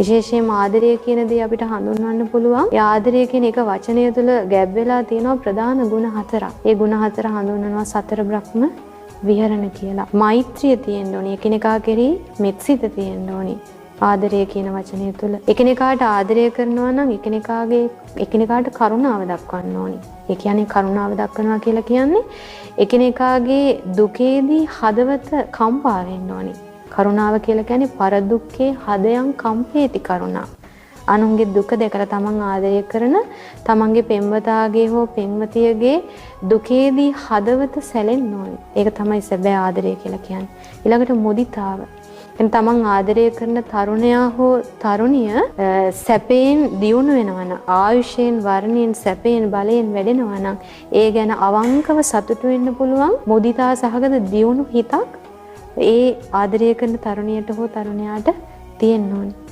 විශේෂයෙන්ම ආදරය කියන දේ අපිට හඳුන්වන්න පුළුවන්. ඒ ආදරය කියන එක වචනය තුළ ගැබ් වෙලා තියෙනවා ප්‍රධාන ගුණ 4ක්. ඒ ගුණ 4 හඳුන්වනවා සතර බ්‍රහ්ම විහරණ කියලා. මෛත්‍රිය තියෙන්න ඕනි. එකිනෙකා කෙරෙහි මෙත්සිත තියෙන්න ඕනි. ආදරය කියන වචනය තුළ එකිනෙකාට ආදරය කරනවා නම් එකිනෙකාට කරුණාව දක්වන්න ඕනි. ඒ කියන්නේ කරුණාව දක්වනවා කියලා කියන්නේ එකිනෙකාගේ දුකේදී හදවත කම්පා වෙන්න ඕනි. කරුණාව කියලා කියන්නේ පරදුක්ඛේ හදයන් කම්පේති කරුණා. අනුන්ගේ දුක දැකලා තමන් ආදරය කරන තමන්ගේ පෙම්වතාගේ හෝ පෙම්වතියගේ දුකේදී හදවත සැලෙන්න ඕනි. ඒක තමයි සැබෑ ආදරය කියලා කියන්නේ. ඊළඟට මුදිතාව. එන් තමන් ආදරය කරන තරුණයා හෝ තරුණිය සැපයෙන් දියුණු වෙනවා නම් ආයුෂයෙන් වර්ණයෙන් සැපයෙන් බලයෙන් වැඩෙනවා නම් ඒ ගැන අවංකව සතුටු වෙන්න පුළුවන් මුදිතා සහගත දියුණු හිතක් ඒ ආදරය කරන තරුණියට හෝ තරුණයාට තියෙන්න ඕනේ.